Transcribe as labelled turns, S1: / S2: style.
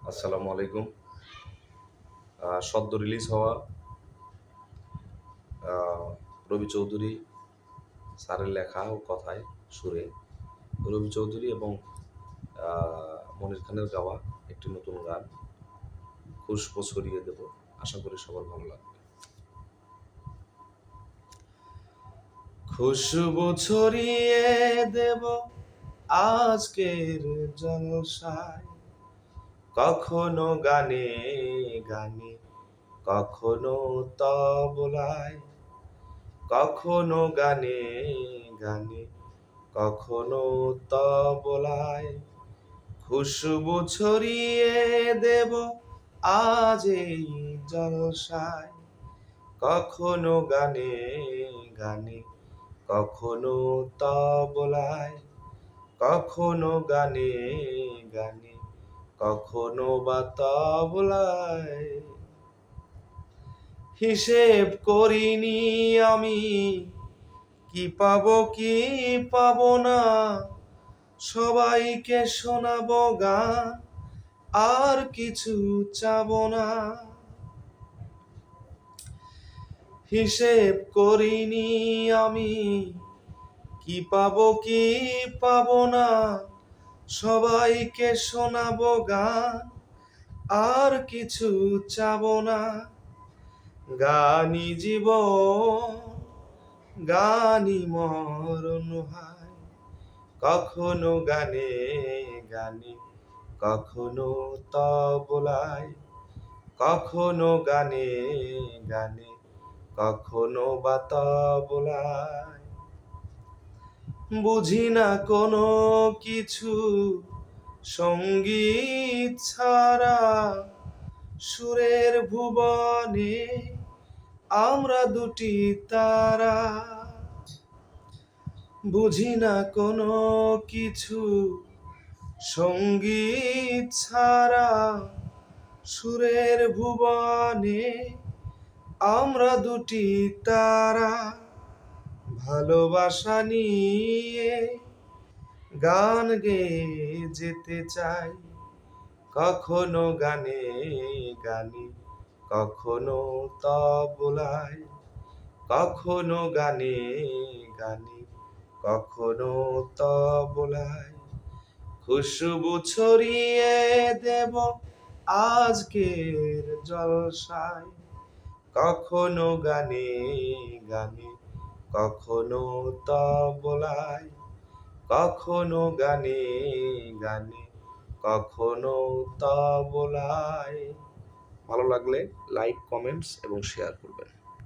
S1: আসসালামু আলাইকুম। সদ্য রিলিজ হওয়া আহ, রবি চৌধুরী স্যারের লেখা ও কথায় সুরে রবি চৌধুরী এবং মনির খানের গাওয়া একটি নতুন গান খুশবু ছড়িয়ে দেব। আশা করি সবার ভালো লাগবে। খুশবু ছড়িয়ে দেব আজকের জলসায়, কখনো গানে গানে, কখনো তবলায়, কখনো গানে গানে, কখনো তবলায়। খুশবু ছড়িয়ে দেব আজ এই জলসায়, কখনো গানে গানে, কখনো তবলায়, কখনো গানে গানে, কখনো বা তবলায়। হিসেব করিনি আমি কি পাবো কি পাবো না, সবাইকে শোনাবো গান, আর কিছু চাবো না। হিসেব করিনি আমি কি পাবো কি পাবো না, সবাইকে শোনাবো গান, আর কিছু চাবো না। গানই জীবন, গানই মরণ হয়, কখনো গানে গানে, কখনো তবলায়, কখনো গানে গানে, কখনো বা তবলায়। বুঝি না কোনো কিছু সঙ্গীত ছাড়া, সুরের ভুবনে আমরা দুটি তারা। বুঝি না কোনো কিছু সঙ্গীত ছাড়া, সুরের ভুবনে আমরা দুটি তারা। ভালোবাসা নিয়ে গান গেয়ে যেতে চাই, কখনো গানে গানে, কখনো তবলায়, কখনো গানে গানে, কখনো তবলায়। খুশবু ছড়িয়ে দেব আজকের জলসায়, কখনো গানে গানে, কখনো তবলায়, কখনো গানে গানে, কখনো তবলায়। ভালো লাগলে লাইক, কমেন্টস এবং শেয়ার করুন।